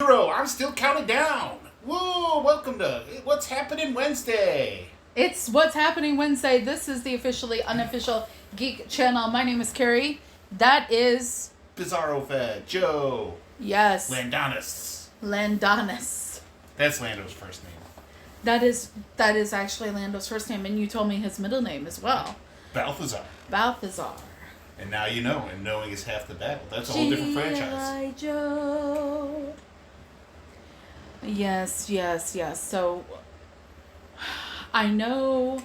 0. I'm still counting down. Whoa, welcome to What's Happening Wednesday. It's What's Happening Wednesday. This is the officially unofficial Geek channel. My name is Carrie. That is... Bizarro Fed, Joe. Yes. Landonis. That's Lando's first name. That is actually Lando's first name, and you told me his middle name as well. Balthazar. And now you know, and knowing is half the battle. That's a whole different franchise. G.I. Joe. Yes. So, I know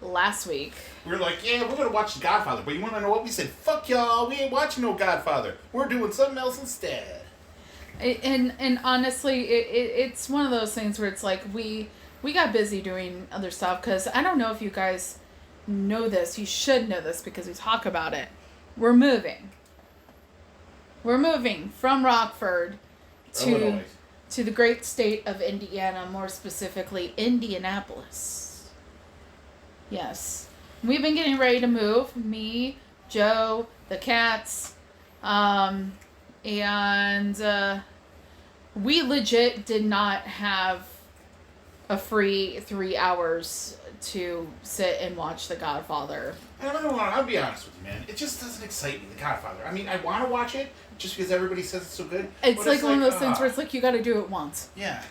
last week... We were like, yeah, we're going to watch The Godfather. But you want to know what? We said, fuck y'all, we ain't watching no Godfather. We're doing something else instead. And honestly, it's one of those things where it's like we got busy doing other stuff. Because I don't know if you guys know this. You should know this because we talk about it. We're moving from Rockford to the great state of Indiana, more specifically Indianapolis. Yes. We've been getting ready to move. Me, Joe, the cats, and we legit did not have a free 3 hours to sit and watch The Godfather. I don't know, I'll be honest with you, man. It just doesn't excite me, The Godfather. I mean, I want to watch it just because everybody says it's so good. It's like one of those things where it's like you got to do it once. Yeah.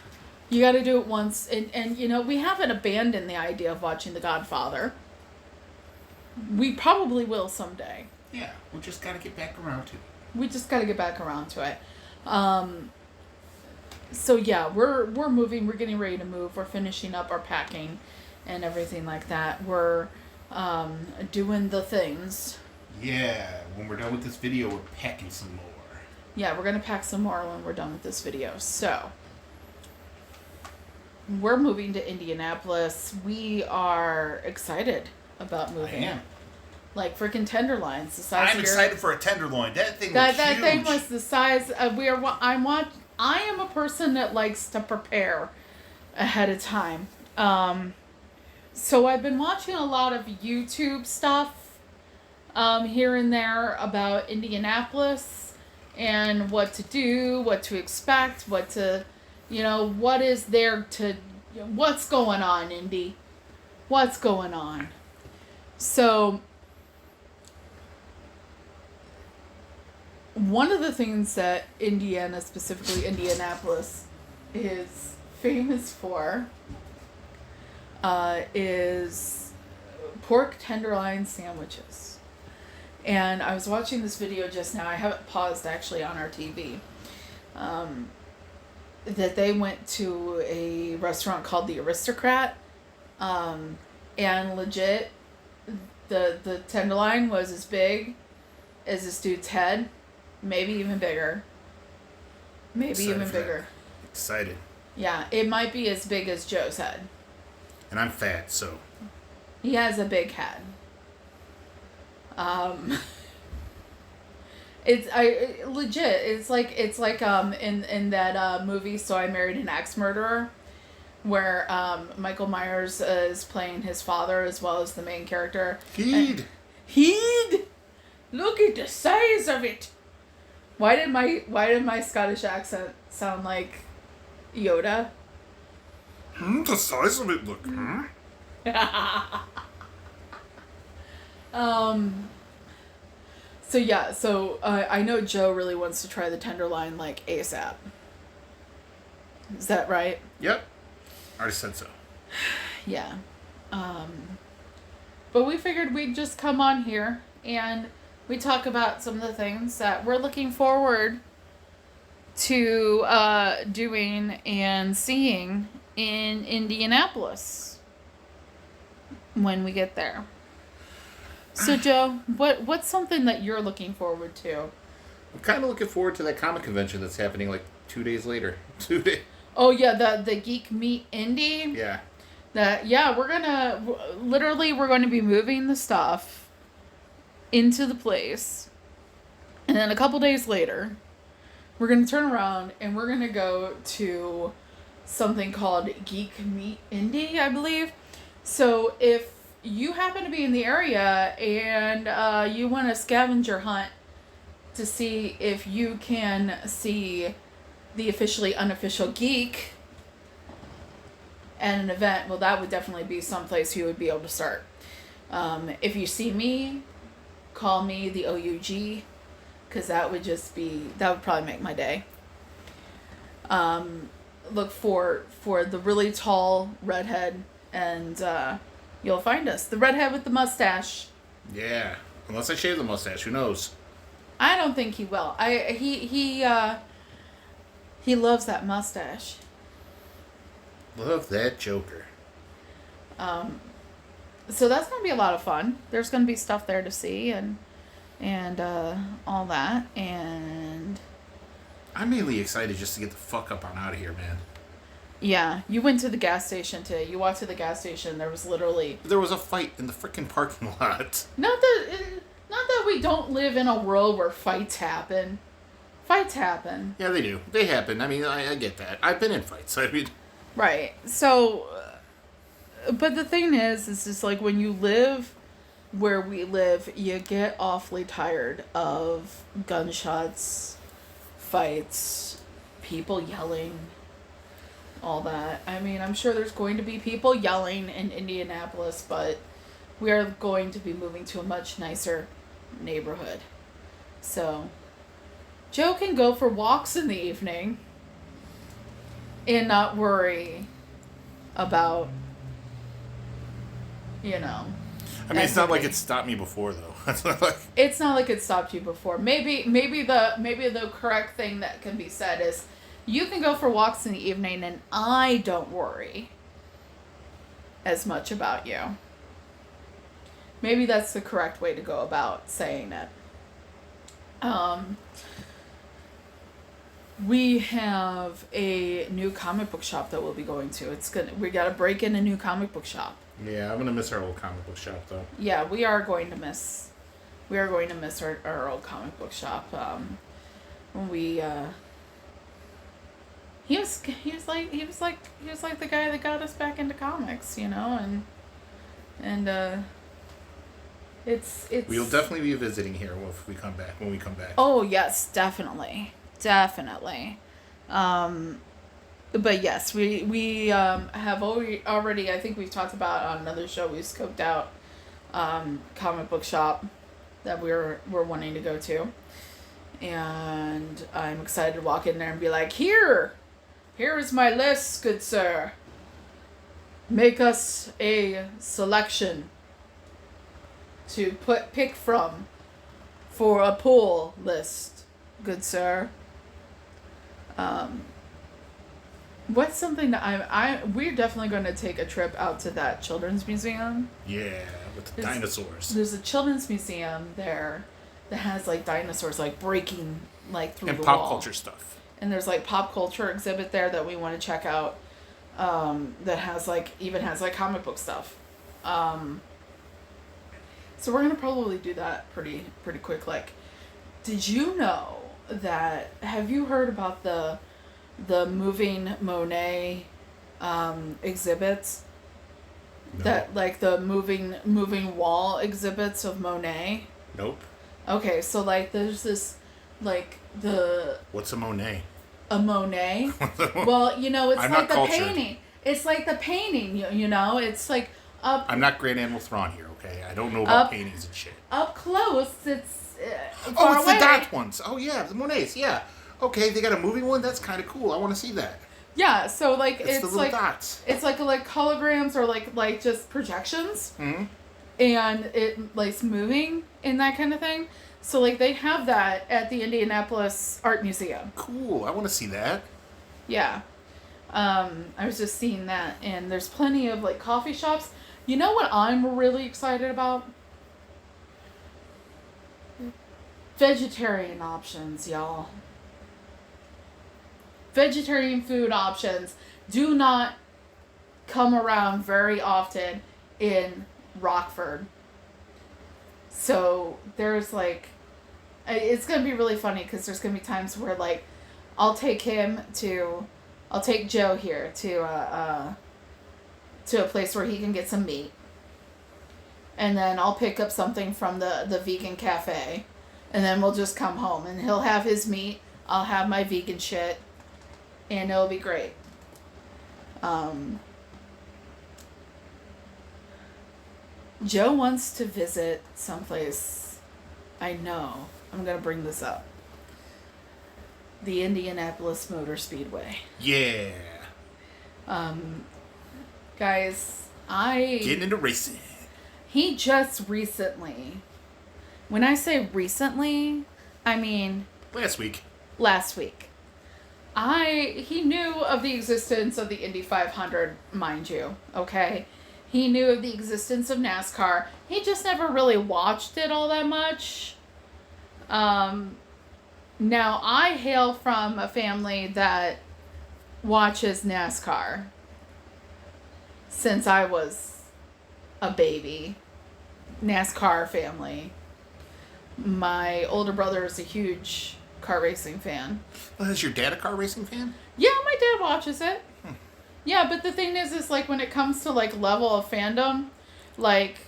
You got to do it once. And, you know, we haven't abandoned the idea of watching The Godfather. We probably will someday. Yeah, we just got to get back around to it. So yeah, we're moving. We're getting ready to move. We're finishing up our packing and everything like that. We're doing the things. Yeah, when we're done with this video, we're packing some more. Yeah, we're going to pack some more when we're done with this video. So, we're moving to Indianapolis. We are excited about moving. I am. Like freaking tenderloins. The size I'm excited for a tenderloin. That thing was huge. That thing was the size of... I am a person that likes to prepare ahead of time. So I've been watching a lot of YouTube stuff here and there about Indianapolis and what to do, what to expect, what is there to... What's going on, Indy? What's going on? So... One of the things that Indiana, specifically Indianapolis, is famous for is pork tenderloin sandwiches. And I was watching this video just now. I have it paused actually on our TV. That they went to a restaurant called the Aristocrat. And legit, the tenderloin was as big as this dude's head. Maybe even bigger. Excited. Yeah, it might be as big as Joe's head. And I'm fat, so. He has a big head. It's like in that movie So I Married an Axe Murderer, where Michael Myers is playing his father as well as the main character. Heed. Look at the size of it. Why did my Scottish accent sound like Yoda? The size of it, look, So I know Joe really wants to try the tenderloin like ASAP. Is that right? Yep. I already said so. Yeah. But we figured we'd just come on here and we talk about some of the things that we're looking forward to doing and seeing in Indianapolis when we get there. So, Joe, what's something that you're looking forward to? I'm kind of looking forward to that comic convention that's happening like 2 days later. 2 days. Oh, yeah, the Geek Meet Indie? Yeah. We're going to be moving the stuff into the place, and then a couple days later we're going to turn around and we're going to go to something called Geek Meet Indie, I believe. So if you happen to be in the area and you want a scavenger hunt to see if you can see the officially unofficial geek and an event, well, that would definitely be someplace you would be able to start. If you see me, call me the OUG, because that would probably make my day. Look for the really tall redhead, and you'll find us. The redhead with the mustache. Yeah, unless I shave the mustache, who knows? I don't think he will. He loves that mustache. Love that Joker. So that's gonna be a lot of fun. There's gonna be stuff there to see and all that, and I'm mainly excited just to get the fuck up on out of here, man. yeah, you went to the gas station today. You walked to the gas station. There was a fight in the freaking parking lot. Not that we don't live in a world where fights happen. Fights happen. Yeah, they do. They happen. I mean, I get that. I've been in fights. I mean, right. So, but the thing is just like when you live where we live, you get awfully tired of gunshots, fights, people yelling, all that. I mean, I'm sure there's going to be people yelling in Indianapolis, but we are going to be moving to a much nicer neighborhood. So, Joe can go for walks in the evening and not worry about, I mean, it's not like it stopped me before, though. It's not like... It's not like it stopped you before. Maybe the correct thing that can be said is, you can go for walks in the evening and I don't worry as much about you. Maybe that's the correct way to go about saying it. We have a new comic book shop that we'll be going to. We got to break in a new comic book shop. Yeah, I'm gonna miss our old comic book shop, though. Yeah, we are going to miss our old comic book shop. When we he was like the guy that got us back into comics, and it's we'll definitely be visiting here when we come back. Oh yes, definitely. But yes, we have already, I think we've talked about on another show, we scoped out comic book shop that we're wanting to go to, and I'm excited to walk in there and be like, here is my list, good sir. Make us a selection to pick from for a pull list, good sir. What's something that we're definitely going to take a trip out to that children's museum. Yeah, with the dinosaurs. There's a children's museum there that has like dinosaurs like breaking like through and the pop wall. Culture stuff. And there's like pop culture exhibit there that we want to check out. That has like comic book stuff. So we're gonna probably do that pretty quick. Like, did you know that? Have you heard about the moving Monet exhibits? No. That like the moving wall exhibits of Monet? Nope. Okay, so like there's this like the What's a Monet? A Monet? Well, it's I'm like not the cultured. painting. It's like the painting, it's like up I'm not Grand Animal Thrawn here, okay? I don't know about paintings and shit. up close. It's Oh, it's away. the dot ones. Oh yeah, the Monets. Yeah. Okay, they got a moving one. That's kind of cool. I want to see that. Yeah, so like It's the little like dots. it's like holograms or like just projections, Mm-hmm. and it like moving and that kind of thing. So like they have that at the Indianapolis Art Museum. Cool. I want to see that. Yeah. I was just seeing that, and there's plenty of like coffee shops. You know what I'm really excited about? Vegetarian options, y'all. Vegetarian food options do not come around very often in Rockford. So there's like, it's going to be really funny because there's going to be times where like I'll take Joe here to a place where he can get some meat. And then I'll pick up something from the vegan cafe. And then we'll just come home and he'll have his meat. I'll have my vegan shit. and it'll be great. Joe wants to visit someplace. I know. I'm going to bring this up. The Indianapolis Motor Speedway. Yeah. Guys, Getting into racing. He just recently... When I say recently, I mean... Last week. He knew of the existence of the Indy 500, mind you, okay? He knew of the existence of NASCAR. He just never really watched it all that much. Now, I hail from a family that watches NASCAR since I was a baby. NASCAR family. My older brother is a huge car racing fan. Well, is your dad a car racing fan? Yeah, my dad watches it. Yeah, but the thing is like when it comes to like level of fandom, like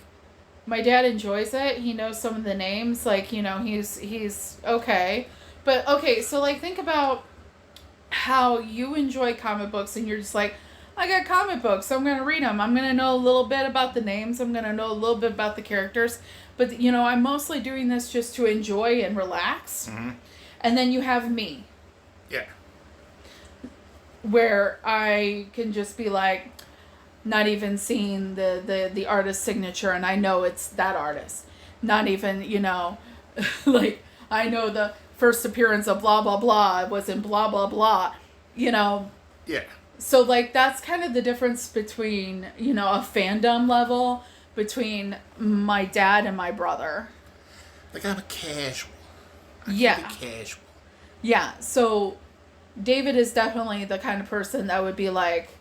my dad enjoys it. He knows some of the names, like, you know, he's okay. But okay, so like think about how you enjoy comic books and you're just like, I got comic books, so I'm going to read them. I'm going to know a little bit about the names. I'm going to know a little bit about the characters. But, you know, I'm mostly doing this just to enjoy and relax. Mm-hmm. And then you have me. Yeah. Where I can just be like, not even seeing the artist's signature and I know it's that artist. Not even, you know, like, I know the first appearance of blah, blah, blah was in blah, blah, blah, you know. Yeah. So, like, that's kind of the difference between, you know, a fandom level between my dad and my brother. Like, I'm a casual. Yeah. Casual. Yeah, so David is definitely the kind of person that would be like,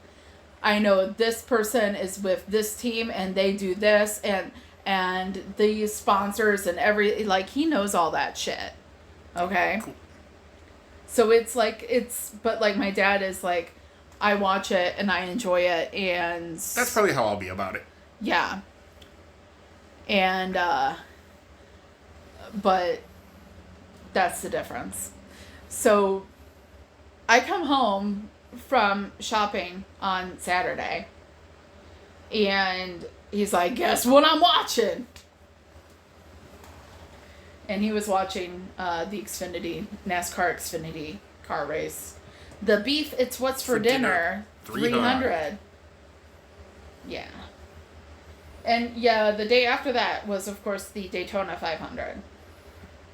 I know this person is with this team and they do this and these sponsors and like, he knows all that shit. Okay? Cool. So it's like, but like my dad is like, I watch it and I enjoy it and... That's probably how I'll be about it. Yeah. And, but that's the difference. So I come home from shopping on Saturday and he's like, guess what I'm watching? And he was watching the NASCAR Xfinity car race. The beef, it's what's for dinner. 300. Yeah. And yeah, the day after that was, of course, the Daytona 500.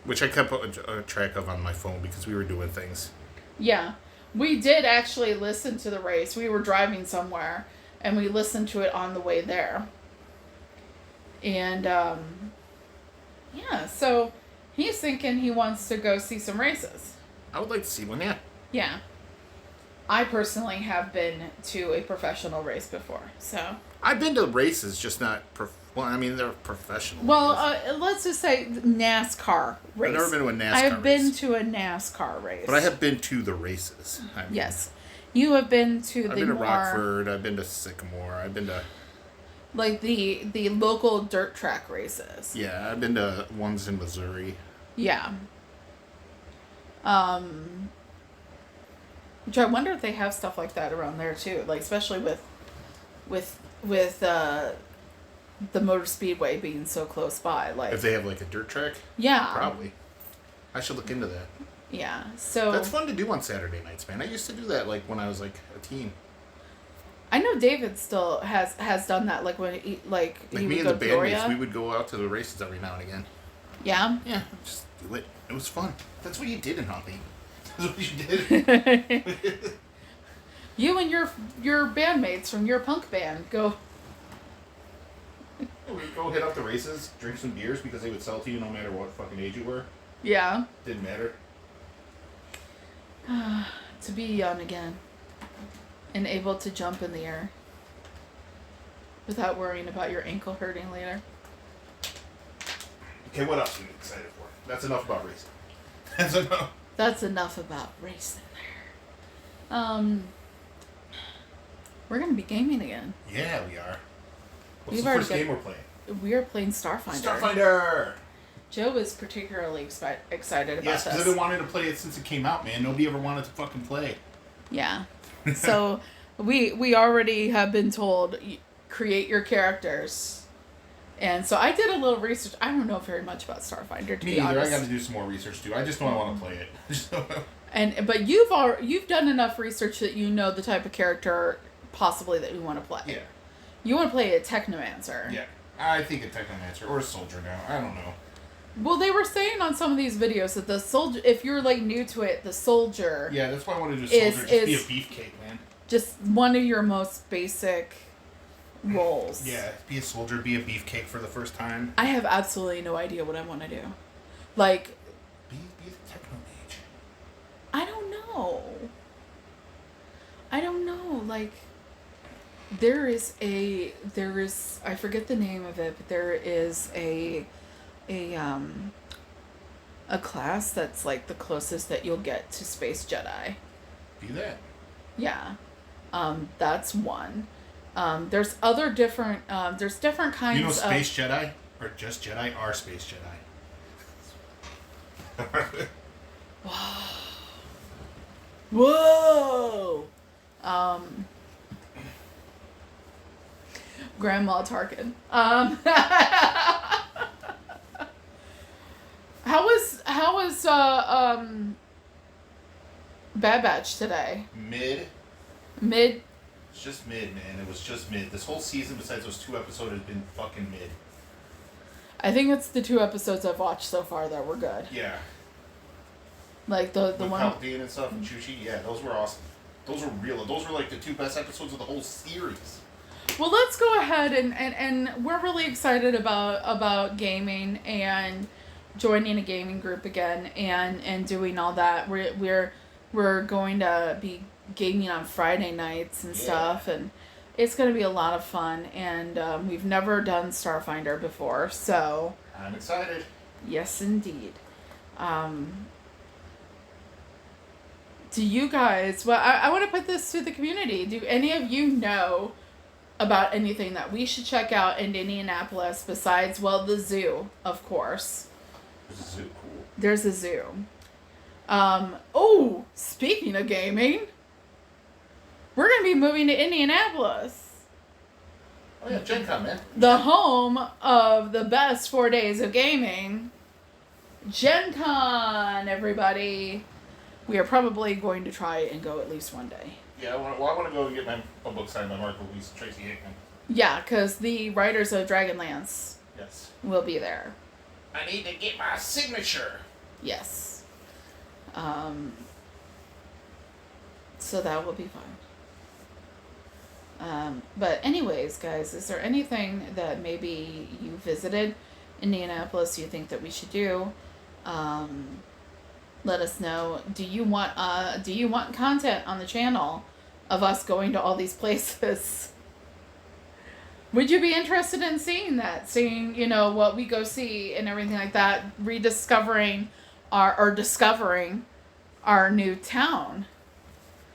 Which I kept a track of on my phone because we were doing things. Yeah. We did actually listen to the race. We were driving somewhere, and we listened to it on the way there. And, yeah, so he's thinking he wants to go see some races. I would like to see one, yeah. Yeah. I personally have been to a professional race before, so... I've been to races, just not... Well, I mean, they're professional. Well, let's just say NASCAR race. I've never been to a NASCAR race. I have been to a NASCAR race. But I have been to the races. I mean, yes. You have been to I've been to Rockford. I've been to Sycamore. I've been to... Like the local dirt track races. Yeah, I've been to ones in Missouri. Yeah. Which I wonder if they have stuff like that around there too. Like, especially with the motor speedway being so close by. Like, if they have like a dirt track? Yeah. Probably. I should look into that. Yeah. So that's fun to do on Saturday nights, man. I used to do that like when I was like a teen. I know David still has done that, like when he me and the bandmates, we would go out to the races every now and again. Yeah? Yeah, just do it. It was fun. That's what you did in hockey. That's what you did. You and your bandmates from your punk band go hit up the races, drink some beers because they would sell to you no matter what fucking age you were. Yeah. Didn't matter. To be young again. And able to jump in the air. Without worrying about your ankle hurting later. Okay, what else are you excited for? That's enough about racing. That's enough about racing there. We're going to be gaming again. Yeah, we are. What's the first game we're playing? We are playing Starfinder. Starfinder! Joe is particularly excited about Yes, this. because I've been wanting to play it since it came out, man. Nobody ever wanted to fucking play. Yeah. So we already have been told create your characters. And so I did a little research. I don't know very much about Starfinder, to Me be either. honest. I got to do some more research too. I just don't want to play it. But you've done enough research that you know the type of character possibly that you want to play. Yeah. You want to play a Technomancer. Yeah. I think a Technomancer or a soldier now. I don't know. Well, they were saying on some of these videos that the soldier, if you're like new to it, the soldier. Yeah, that's why I want to do soldier. Just be a beefcake, man. Just one of your most basic roles. Yeah, be a soldier, be a beefcake for the first time. I have absolutely no idea what I want to do. Like. Be a techno mage. I don't know. Like. There is I forget the name of it, but there is a class that's like the closest that you'll get to Space Jedi. Be that. Yeah. That's one. There's other different there's different kinds of... You know Space Jedi? Or just Jedi are Space Jedi. Whoa! Grandma Tarkin. How was Bad Batch today? Mid. It's just mid, man. It was just mid. This whole season, besides those 2 episodes, has been fucking mid. I think it's the 2 episodes I've watched so far that were good. Yeah. Like the With one... Palpatine and stuff and Chuchi, yeah, those were awesome. Those were real. Those were like the 2 best episodes of the whole series. Well, let's go ahead and we're really excited about gaming and joining a gaming group again and doing all that. We're going to be gaming on Friday nights and stuff, and it's going to be a lot of fun. And we've never done Starfinder before, so I'm excited. Yes, indeed. Do you guys? Well, I want to put this to the community. Do any of you know about anything that we should check out in Indianapolis besides, well, the zoo, of course? There's a zoo. Cool. There's a zoo. Oh, speaking of gaming, we're going to be moving to Indianapolis. Oh, yeah, Gen Con, man. The home of the best 4 days of gaming. Gen Con, everybody. We are probably going to try and go at least one day. Yeah, I want to go and get a book signed by Mark Louise and Tracy Hickman. Yeah, because the writers of Dragonlance will be there. I need to get my signature. Yes. So that will be fun. But anyways, guys, is there anything that maybe you visited Indianapolis you think that we should do? Let us know. Do you want content on the channel of us going to all these places? Would you be interested in seeing that? Seeing, what we go see and everything like that, discovering our new town.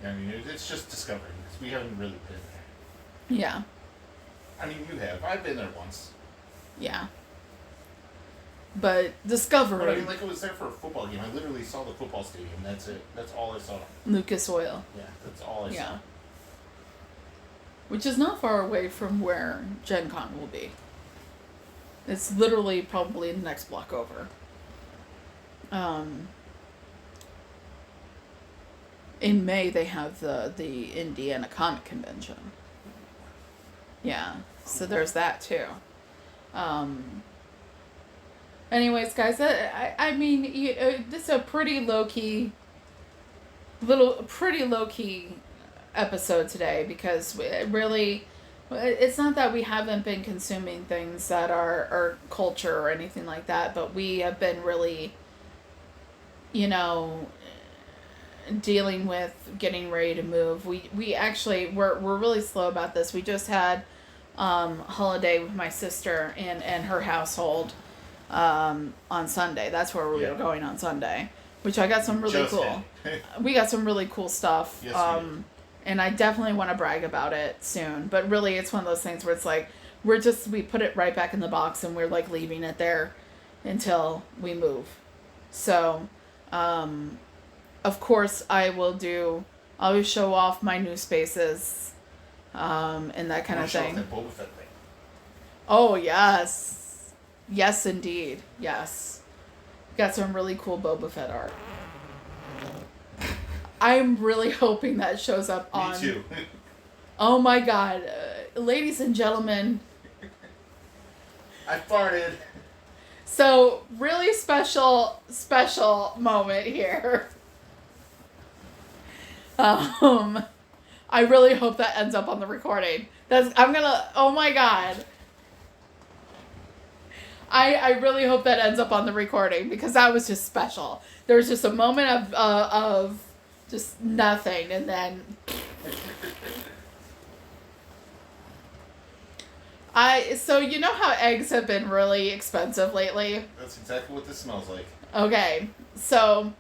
Yeah, I mean, it's just discovering, because we haven't really been there. Yeah. I mean, you have. I've been there once. Yeah. But discovering. But I mean, like, it was there for a football game. I literally saw the football stadium. That's it. That's all I saw. Lucas Oil. Yeah, that's all I saw. Which is not far away from where Gen Con will be. It's literally probably the next block over. In May, they have the Indiana Comic Convention. Yeah, so there's that too. Anyways, guys, I mean, this is a pretty low key episode today, because it's not that we haven't been consuming things that are culture or anything like that, but we have been really, dealing with getting ready to move. We actually we're really slow about this. We just had holiday with my sister and her household on Sunday. That's where we were going on Sunday, which I got some really cool. We got some really cool stuff. Yes, we did. And I definitely want to brag about it soon. But really, it's one of those things where it's like we put it right back in the box and we're like leaving it there until we move. So, of course, I will do I always show off my new spaces, and that kind of thing. That Boba Fett thing. Oh, yes. Yes, indeed. Yes. Got some really cool Boba Fett art. I'm really hoping that shows up on... Me too. Oh my god. Ladies and gentlemen. I farted. So, really special moment here. I really hope that ends up on the recording. Oh my god. I really hope that ends up on the recording because that was just special. There was just a moment of just nothing and then... So you know how eggs have been really expensive lately? That's exactly what this smells like. Okay, so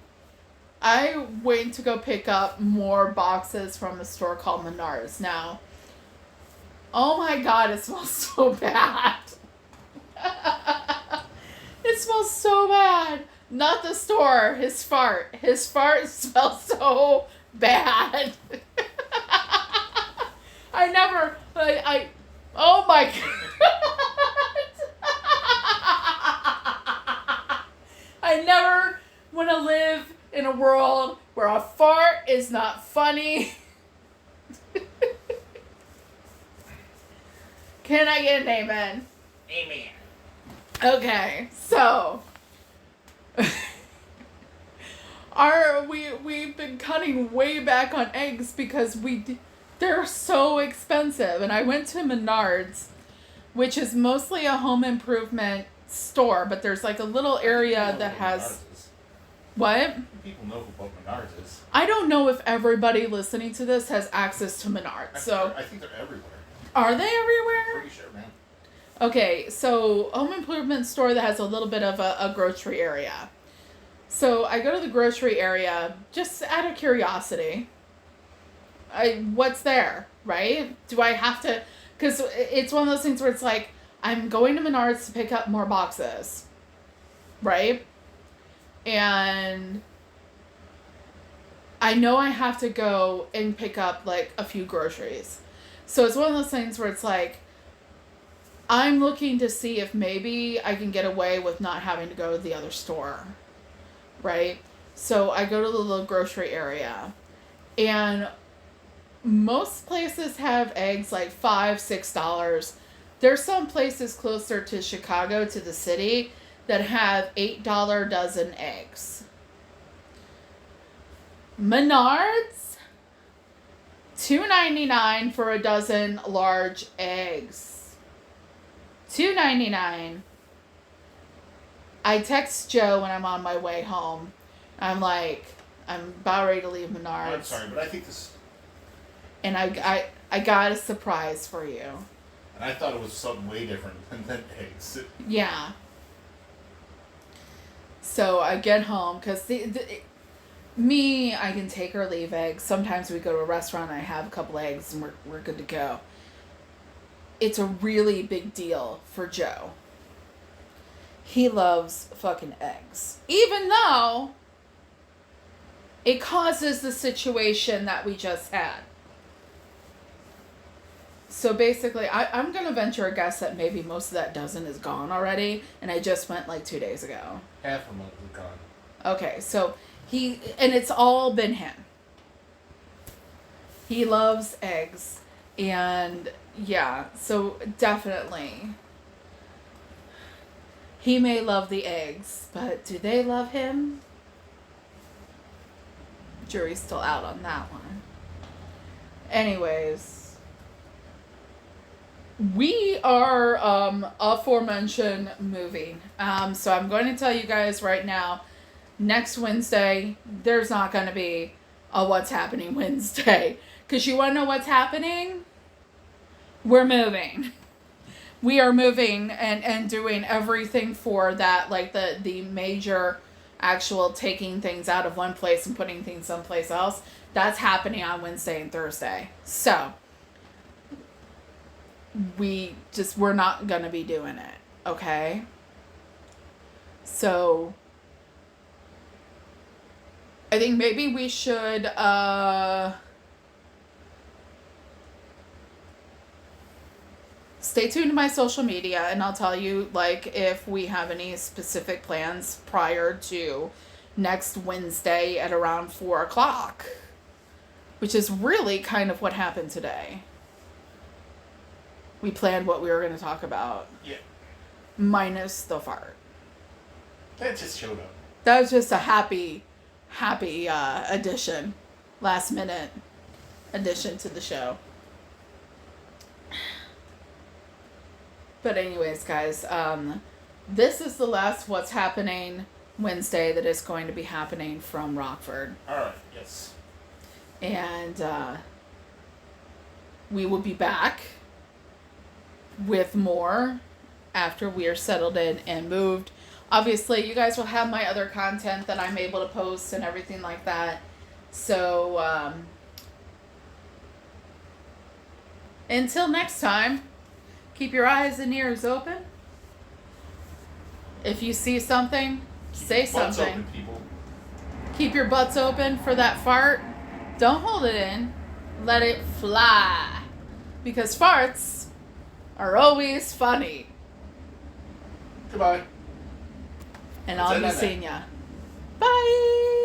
I went to go pick up more boxes from a store called Menards. Now, oh my god, it smells so bad. It smells so bad. Not the store, his fart. His fart smells so bad. Oh my god. I never want to live in a world where a fart is not funny. Can I get an amen? Amen. Okay, so we've been cutting way back on eggs because they're so expensive. And I went to Menards, which is mostly a home improvement store, but there's like a little area that has... What? People know what Menards is. I don't know if everybody listening to this has access to Menards. I think they're everywhere. Are they everywhere? Pretty sure, man. Okay, so home improvement store that has a little bit of a grocery area. So I go to the grocery area just out of curiosity. What's there, right? Do I have to... Because it's one of those things where it's like, I'm going to Menards to pick up more boxes, right? And I know I have to go and pick up like a few groceries. So it's one of those things where it's like, I'm looking to see if maybe I can get away with not having to go to the other store, right? So I go to the little grocery area, and most places have eggs like $5, $6. There's some places closer to Chicago, to the city, that have $8 dozen eggs. Menards, $2.99 for a dozen large eggs. $2.99. I text Joe when I'm on my way home. I'm like, I'm about ready to leave Menards. I'm sorry, but I think this... And I got a surprise for you. And I thought it was something way different than eggs. Yeah. So I get home, because I can take or leave eggs. Sometimes we go to a restaurant and I have a couple eggs and we're good to go. It's a really big deal for Joe. He loves fucking eggs. Even though it causes the situation that we just had. So basically, I'm going to venture a guess that maybe most of that dozen is gone already. And I just went like 2 days ago. Half of them are gone. Okay, so and it's all been him. He loves eggs. And yeah, so definitely. He may love the eggs, but do they love him? Jury's still out on that one. Anyways. We are aforementioned moving. So I'm going to tell you guys right now, next Wednesday, there's not going to be a What's Happening Wednesday. Because you want to know what's happening? We're moving. We are moving and doing everything for that, like the major actual taking things out of one place and putting things someplace else. That's happening on Wednesday and Thursday. So we're not gonna be doing it, okay? So I think maybe we should stay tuned to my social media, and I'll tell you, like, if we have any specific plans prior to next Wednesday at around 4 o'clock, which is really kind of what happened today. We planned what we were going to talk about. Yeah. Minus the fart. That just showed up. That was just a happy addition. Last minute addition to the show. But anyways, guys, this is the last What's Happening Wednesday that is going to be happening from Rockford. Alright, yes. And we will be back with more after we are settled in and moved. Obviously, you guys will have my other content that I'm able to post and everything like that. So, until next time, keep your eyes and ears open. If you see something, say Butts something. open, people. Keep your butts open for that fart. Don't hold it in. Let it fly. Because farts are always funny. Goodbye. And Let's I'll end be on that. seeing ya. Bye.